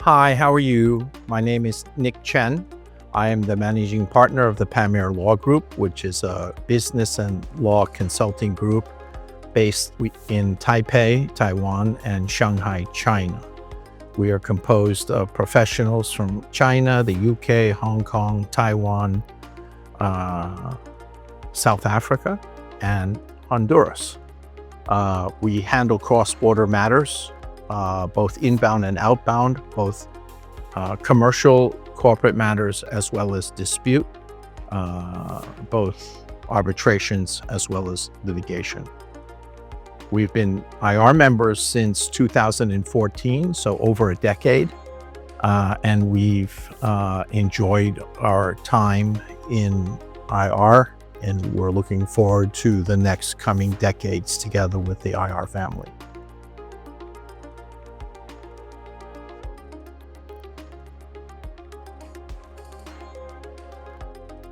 Hi, how are you? My name is Nick Chen. I am the managing partner of the Pamir Law Group, which is a business and law consulting group based in Taipei, Taiwan, and Shanghai, China. We are composed of professionals from China, the UK, Hong Kong, Taiwan, South Africa, and Honduras. We handle cross-border matters, both inbound and outbound, both commercial, corporate matters, as well as dispute, both arbitrations as well as litigation. We've been IR members since 2014, so over a decade, and we've enjoyed our time in IR, and we're looking forward to the next coming decades together with the IR family.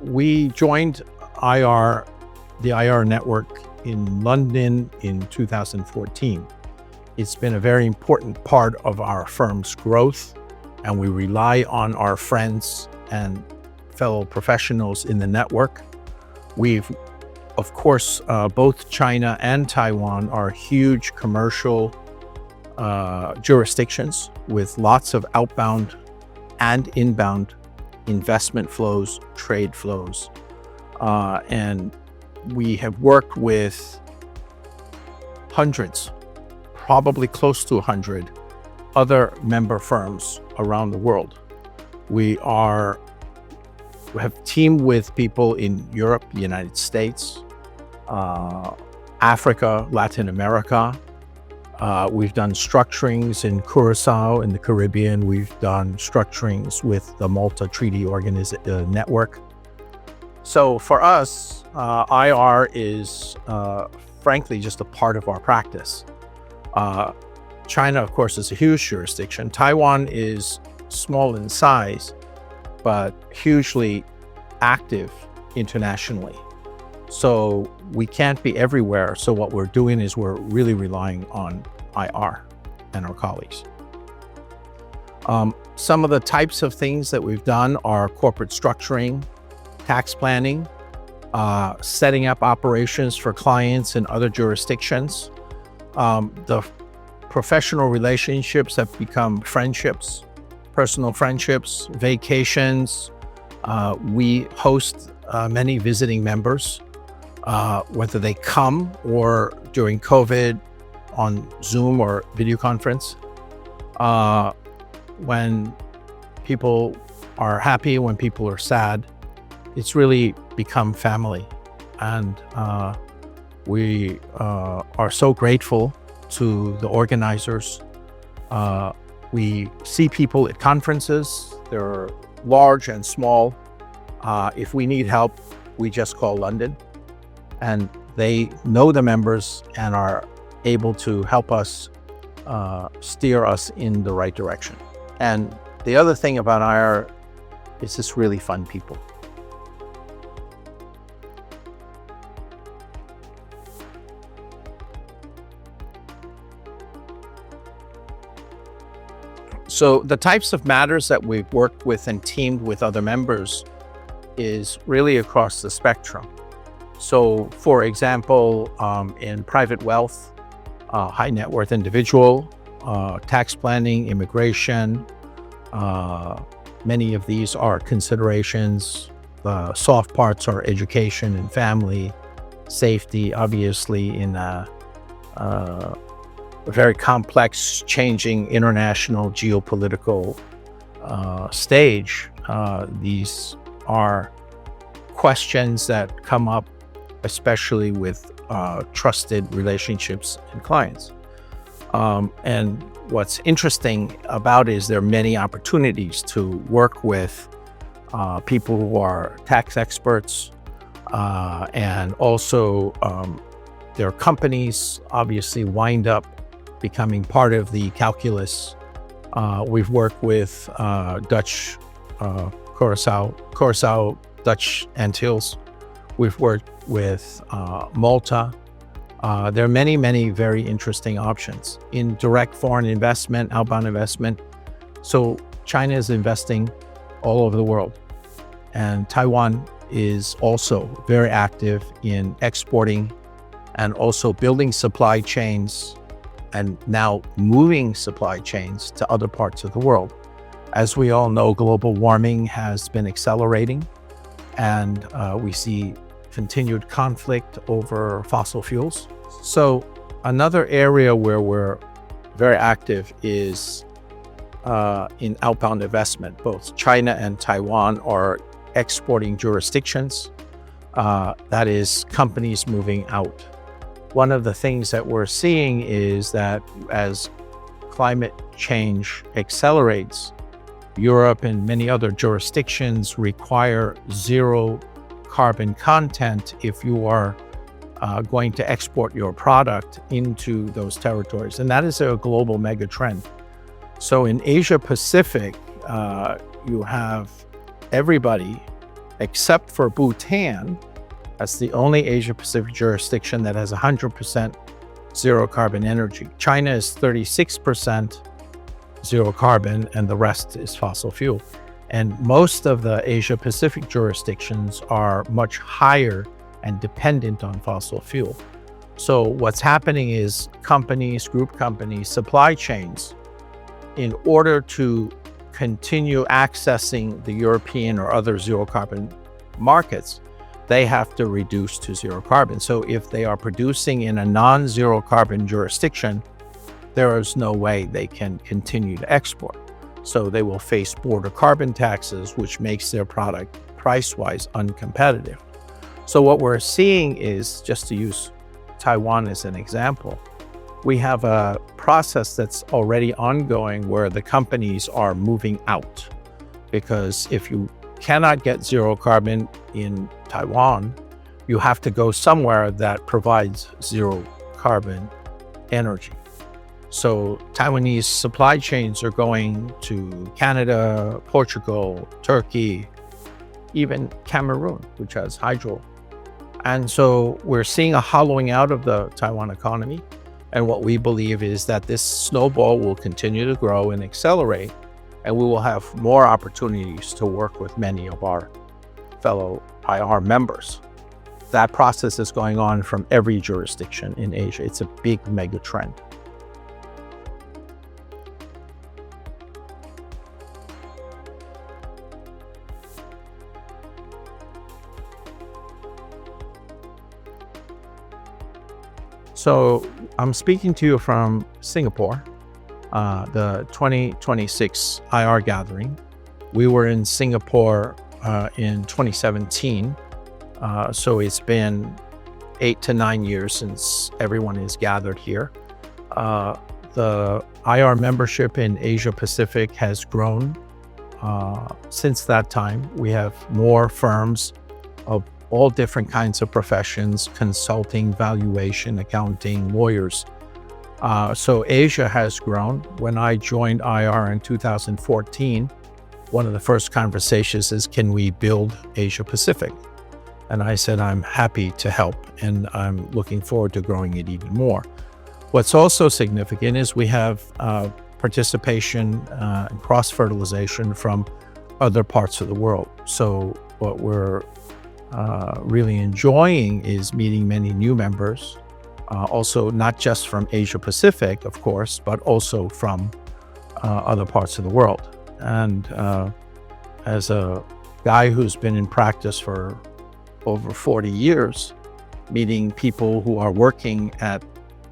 We joined the IR network in London in 2014. It's been a very important part of our firm's growth, and we rely on our friends and fellow professionals in the network. We've, of course, both China and Taiwan are huge commercial jurisdictions with lots of outbound and inbound investment flows, trade flows, and we have worked with hundreds, probably close to 100 other member firms around the world. We have teamed with people in Europe, the United States, Africa, Latin America. We've done structurings in Curacao in the Caribbean. We've done structurings with the Malta Treaty Network. So for us, IR is frankly just a part of our practice. China, of course, is a huge jurisdiction. Taiwan is small in size, but hugely active internationally. So we can't be everywhere. So what we're doing is we're really relying on IR and our colleagues. Some of the types of things that we've done are corporate structuring, tax planning, setting up operations for clients in other jurisdictions. The professional relationships have become friendships, personal friendships, vacations. We host many visiting members, whether they come or during COVID on Zoom or video conference. When people are happy, when people are sad, it's really become family. And we are so grateful to the organizers. We see people at conferences. They're large and small. If we need help, we just call London, and they know the members and are able to help us steer us in the right direction. And the other thing about IR is just really fun people. So the types of matters that we've worked with and teamed with other members is really across the spectrum. So for example, in private wealth, high net worth individual, tax planning, immigration, many of these are considerations. The soft parts are education and family, safety, obviously in a very complex, changing international geopolitical stage. These are questions that come up, especially with trusted relationships and clients. And what's interesting about it is there are many opportunities to work with people who are tax experts, and also their companies obviously wind up becoming part of the calculus. We've worked with Dutch, Curacao, Dutch Antilles. We've worked with Malta. There are many, many very interesting options. In direct foreign investment, outbound investment, So China is investing all over the world. And Taiwan is also very active in exporting and also building supply chains and now moving supply chains to other parts of the world. As we all know, global warming has been accelerating, and we see continued conflict over fossil fuels. So another area where we're very active is in outbound investment. Both China and Taiwan are exporting jurisdictions, that is companies moving out. One of the things that we're seeing is that as climate change accelerates, Europe and many other jurisdictions require zero carbon content if you are going to export your product into those territories. And that is a global mega trend. So in Asia Pacific, you have everybody except for Bhutan. That's the only Asia Pacific jurisdiction that has 100% zero carbon energy. China is 36% zero carbon, and the rest is fossil fuel. And most of the Asia Pacific jurisdictions are much higher and dependent on fossil fuel. So what's happening is companies, group companies, supply chains, in order to continue accessing the European or other zero carbon markets, they have to reduce to zero carbon. So if they are producing in a non-zero carbon jurisdiction, there is no way they can continue to export. So they will face border carbon taxes, which makes their product price-wise uncompetitive. So what we're seeing is, just to use Taiwan as an example, we have a process that's already ongoing where the companies are moving out. Because if you cannot get zero carbon in Taiwan, you have to go somewhere that provides zero carbon energy. So Taiwanese supply chains are going to Canada, Portugal, Turkey, even Cameroon, which has hydro. And so we're seeing a hollowing out of the Taiwan economy. And what we believe is that this snowball will continue to grow and accelerate, and we will have more opportunities to work with many of our fellow IR members. That process is going on from every jurisdiction in Asia. It's a big mega trend. So I'm speaking to you from Singapore, the 2026 IR gathering. We were in Singapore in 2017. So it's been 8 to 9 years since everyone is gathered here. The IR membership in Asia Pacific has grown since that time. We have more firms of all different kinds of professions: consulting, valuation, accounting, lawyers. So Asia has grown. When I joined IR in 2014, one of the first conversations is, can we build Asia Pacific? And I said, I'm happy to help, and I'm looking forward to growing it even more. What's also significant is we have participation and cross-fertilization from other parts of the world. So what we're really enjoying is meeting many new members, also not just from Asia Pacific, of course, but also from other parts of the world. And as a guy who's been in practice for over 40 years, meeting people who are working at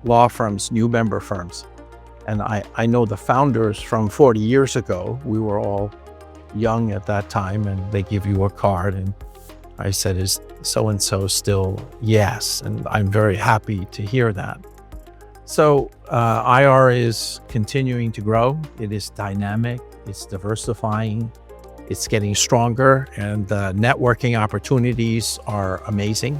law firms, new member firms, and I know the founders from 40 years ago. We were all young at that time, and they give you a card, and I said, is so-and-so still? Yes. And I'm very happy to hear that. So IR is continuing to grow. It is dynamic. It's diversifying. It's getting stronger, and the networking opportunities are amazing.